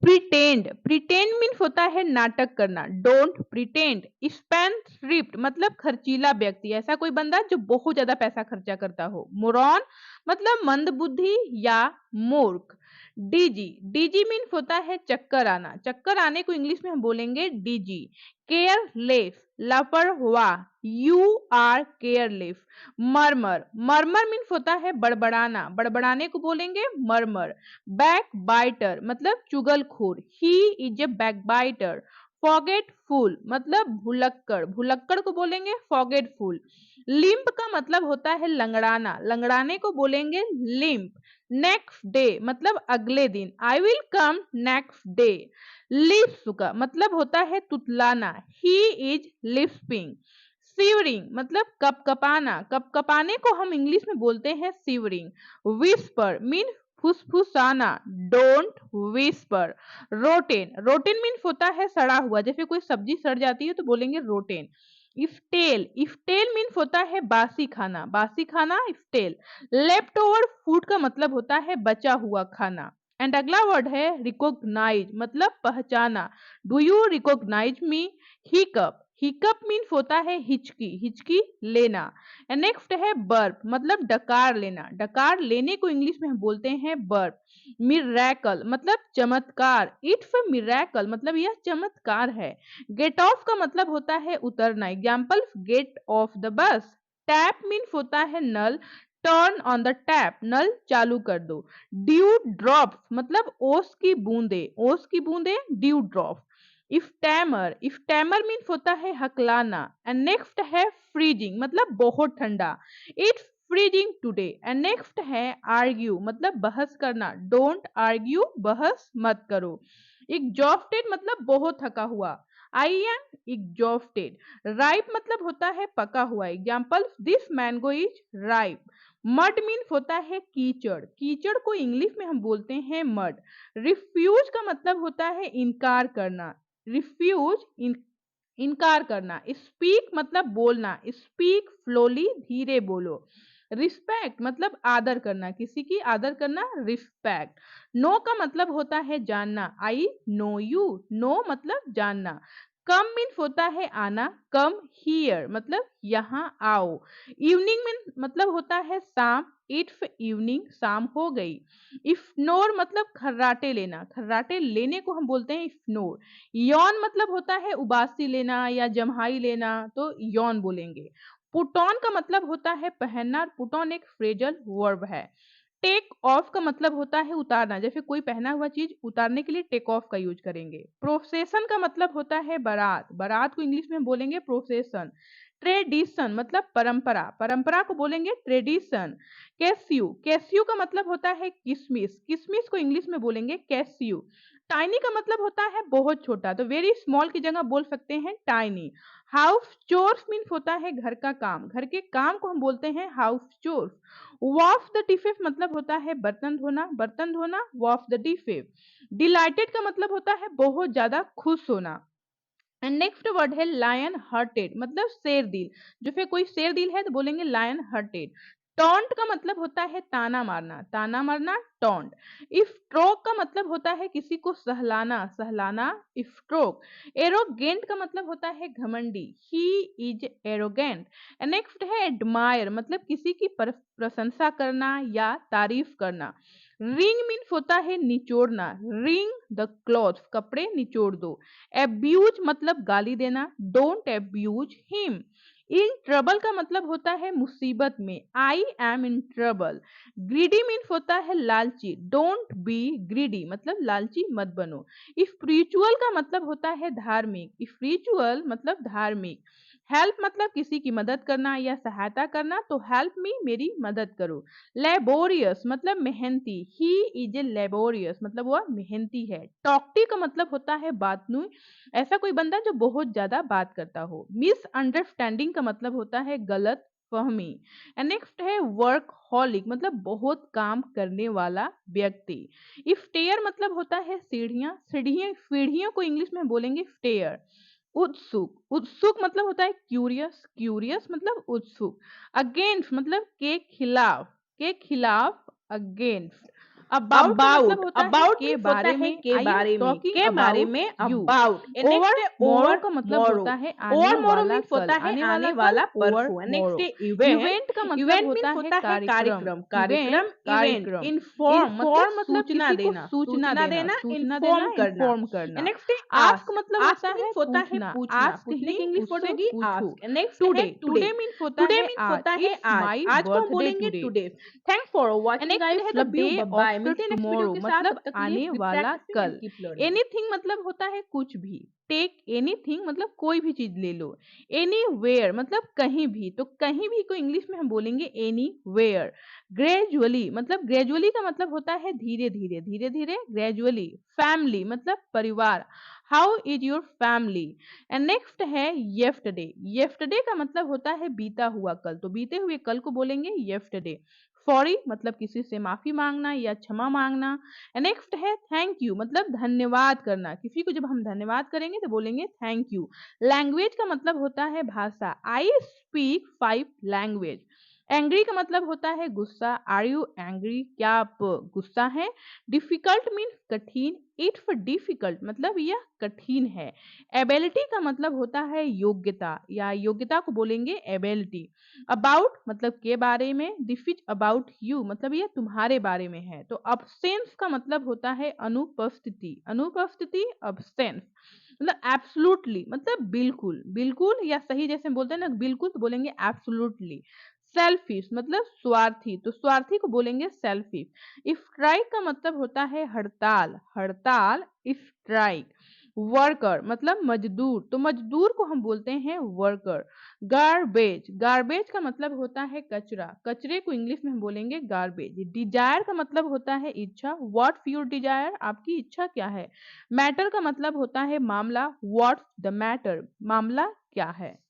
Pretend, pretend means होता है नाटक करना। Don't pretend. स्पेंडथ्रिफ्ट मतलब खर्चीला व्यक्ति, ऐसा कोई बंदा जो बहुत ज्यादा पैसा खर्चा करता हो। मोरॉन मतलब मंदबुद्धि या मूर्ख। डीजी, डीजी मीन्स होता है चक्कर आना। चक्कर आने को इंग्लिश में हम बोलेंगे डीजी। केयरलेस, लापरवाह। You are careless. Murmur, murmur means होता है बड़बड़ाना। बड़बड़ाने को बोलेंगे मरमर। बैक बाइटर मतलब चुगलखोर। He is a backbiter. Forgetful मतलब भुलक्कड़। भुलक्कड़ को बोलेंगे फॉरगेटफुल। लिम्प का मतलब होता है लंगड़ाना। लंगड़ाने को बोलेंगे लिम्प। नेक्स्ट डे मतलब अगले दिन। I will come next day. Lisp का मतलब होता है तुतलाना। He is lisping. सीवरिंग मतलब कपकपाना। कपकपाने को हम इंग्लिश में बोलते हैं सीवरिंग। विस्पर मीन फुसफुसाना। Don't whisper. Rotten, rotten means होता है सड़ा हुआ। जैसे कोई सब्जी सड़ जाती है तो बोलेंगे रोटेन। इफ्टेल, इफ्टेल मीन्स होता है बासी खाना। बासी खाना इफ्टेल। लेफ्ट ओवर फूड का मतलब होता है बचा हुआ खाना। एंड अगला वर्ड है रिकॉग्नाइज मतलब पहचाना। Do you recognize me. Hiccup, hiccup means होता है हिचकी, हिचकी लेना। नेक्स्ट है बर्प मतलब डकार लेना। डकार लेने को इंग्लिश में हम बोलते हैं बर्प। मिरेकल मतलब चमत्कार। इट्स मिरेकल मतलब यह चमत्कार है। गेट ऑफ का मतलब होता है उतरना। Example get off the bus. Tap means होता है नल। टर्न ऑन द टैप नल चालू कर दो। ड्यू ड्रॉप मतलब ओस की बूंदे, ओस की बूंदे ड्यू ड्रॉप। इफ्टैमर, इफ्टैमर मीन्स होता है हकलाना। एंड नेक्स्ट है फ्रीजिंग मतलब बहुत ठंडा। It's freezing today. And next है आर्ग्यू मतलब बहस करना। डोंट आर्ग्यू बहस मत करो। एग्जॉस्टेड मतलब बहुत थका हुआ। I am exhausted. राइप मतलब होता है पका हुआ। Example this mango is ripe. Mud means होता है कीचड़। कीचड़ को इंग्लिश में हम बोलते हैं मड। रिफ्यूज का मतलब होता है इनकार करना। रिफ्यूज इनकार करना। स्पीक मतलब बोलना। स्पीक फ्लोली धीरे बोलो। रिस्पेक्ट मतलब आदर करना, किसी की आदर करना रिस्पेक्ट। नो का मतलब होता है जानना। I know you. नो मतलब जानना। कम मीन्स होता है आना। कम हियर मतलब यहाँ आओ। इवनिंग मीन मतलब होता है शाम। इट्स इवनिंग शाम हो गई। इफ्नोर मतलब खर्राटे लेना। खर्राटे लेने को हम बोलते हैं इफ्नोर। यौन मतलब होता है उबासी लेना या जम्हाई लेना, तो यौन बोलेंगे। पुट ऑन का मतलब होता है पहनना। पुट ऑन एक फ्रेजल वर्ब है। टेक ऑफ का मतलब होता है उतारना। जैसे कोई पहना हुआ चीज उतारने के लिए टेक ऑफ का यूज करेंगे। प्रोसेशन का मतलब होता है बारात। बारात को इंग्लिश में बोलेंगे प्रोसेशन। ट्रेडिशन मतलब परंपरा। परंपरा को बोलेंगे ट्रेडिशन। कैस्यू, कैस्यू का मतलब होता है किशमिश। किशमिश को इंग्लिश में बोलेंगे कैस्यू। टाइनी का मतलब होता है बहुत छोटा, तो वेरी स्मॉल की जगह बोल सकते हैं टाइनी। हाउस चोर्स मीन्स होता है घर का काम। घर के काम को हम बोलते हैं house chores. Wash the dishes मतलब होता है बर्तन धोना। बर्तन धोना वॉश द डिशेस। डिलाइटेड का मतलब होता है बहुत ज्यादा खुश होना। एंड नेक्स्ट वर्ड है लायन हार्टेड मतलब शेर दिल। जो फिर कोई शेर दिल है तो बोलेंगे लायन हार्टेड। टॉन्ट का मतलब होता है ताना मारना। ताना मारना टॉन्ट। इफ्ट्रोक का मतलब होता है किसी को सहलाना। सहलाना इफ्ट्रोक। एरोगेंट का मतलब होता है घमंडी। He is arrogant. नेक्स्ट है एडमायर मतलब किसी की प्रशंसा करना या तारीफ करना। रिंग मीन्स होता है निचोड़ना। रिंग द क्लॉथ कपड़े निचोड़ दो। एब्यूज मतलब गाली देना। Don't abuse him. In trouble का मतलब होता है मुसीबत में। I am in trouble. Greedy means होता है लालची। डोंट बी ग्रीडी मतलब लालची मत बनो। स्पिरिचुअल का मतलब होता है धार्मिक। स्पिरिचुअल मतलब धार्मिक। हेल्प मतलब किसी की मदद करना या सहायता करना, तो हेल्प मी मेरी मदद करो। लेबोरियस मतलब मेहनती। ही इज ए लेबोरियस मतलब वह मेहनती है। टॉक्टी का मतलब होता है बातनू। ऐसा कोई बंदा जो बहुत ज्यादा बात करता हो। मिसअंडरस्टैंडिंग का मतलब होता है गलत फहमी। नेक्स्ट है वर्क हॉलिक मतलब बहुत काम करने वाला व्यक्ति। स्टेयर मतलब होता है सीढ़ियां। सीढ़ियां सीढ़ियों को इंग्लिश में बोलेंगे स्टेयर। उत्सुक, उत्सुक मतलब होता है क्यूरियस। क्यूरियस मतलब उत्सुक। अगेंस्ट मतलब के खिलाफ। के खिलाफ अगेंस्ट। अबाउट का मतलब अबाउट, होता है अबाउट के मीन्स होता बारे है में, के आई एम बारे में, टॉकिंग के बारे अबाउट में, यू। अबाउट। ओवर नेक्स्ट है मोरो ओवर का मतलब मोरो, होता है आने ओवर मोरो वाला मीन्स कल, होता है आने आने वाला कल, वाला ओवर परसों। नेक्स्ट मोरो। है इवेंट, इवेंट का मतलब इवेंट होता मीन्स है होता है कार्यक्रम, कार्यक्रम, इवेंट कार्यक्रम, इवेंट। कार्यक्रम। इन्फॉर्म मतलब इन्फॉर्म मतलब सूचना किसी को देना, सूचना सूचना देना, देना, सूचना देना, इन्फॉर्म करना। इन्फॉर्म करना। नेक्स्ट है आस्क आस्क, मतलब आस्क होता है मीन्स होता है पूछना, पूछना, आस्क पूछने ही की इंग्लिश वर्ड उससे होगी पूछो। आस्क। नेक्स्ट है टुडे, टुडे, टुडे मीन्स होता टुडे है मीन्स आज, होता है इट्स आज, माई आज को हम बर्थडे बोलेंगे today. Today. Thanks for and watching next guys, है the love day you, bye bye. After मिलते हैं नेक्स्ट वीडियो टुमारो के साथ, तब मतलब तक के लिए आने कीप वाला प्रैक्टिसिंग एंड कल। Keep learning. एनीथिंग मतलब होता है कुछ भी। टेक एनीथिंग मतलब कोई भी चीज ले लो। एनीवेयर मतलब कहीं भी, तो कहीं भी को इंग्लिश में हम बोलेंगे एनीवेयर। ग्रेजुअली मतलब ग्रेजुअली का मतलब होता है धीरे धीरे, धीरे धीरे, ग्रेजुअली। फैमिली मतलब परिवार। How is your family. And next है येस्टरडे। येस्टरडे का मतलब होता है बीता हुआ कल, तो बीते हुए कल को बोलेंगे येस्टरडे। सॉरी मतलब किसी से माफी मांगना या क्षमा मांगना। नेक्स्ट है थैंक यू मतलब धन्यवाद करना, किसी को जब हम धन्यवाद करेंगे तो बोलेंगे थैंक यू। लैंग्वेज का मतलब होता है भाषा। I speak 5 language. एंग्री का मतलब होता है गुस्सा। आर यू एंग्री, क्या आप गुस्सा हैं। डिफिकल्ट मीन्स कठिन। इट्स डिफिकल्ट मतलब यह कठिन है। एबिलिटी का मतलब होता है योग्यता, या योग्यता को बोलेंगे एबिलिटी। अबाउट मतलब के बारे में। दिस इज अबाउट यू मतलब यह तुम्हारे बारे में है। तो अब्सेंस का मतलब होता है अनुपस्थिति, अनुपस्थिति अब्सेंस। मतलब एब्सोल्युटली मतलब बिल्कुल, बिल्कुल या सही, जैसे हम बोलते हैं ना बिल्कुल, तो बोलेंगे एब्सोल्युटली। सेल्फिश मतलब स्वार्थी, तो स्वार्थी को बोलेंगे सेल्फिश। स्ट्राइक का मतलब होता है हड़ताल, हड़ताल स्ट्राइक। वर्कर मतलब मजदूर, तो मजदूर को हम बोलते हैं वर्कर। गार्बेज, गार्बेज का मतलब होता है कचरा, कचरे को इंग्लिश में हम बोलेंगे गार्बेज। डिजायर का मतलब होता है इच्छा। व्हाट्स योर डिजायर, आपकी इच्छा क्या है। मैटर का मतलब होता है मामला। व्हाट्स द मैटर, मामला क्या है।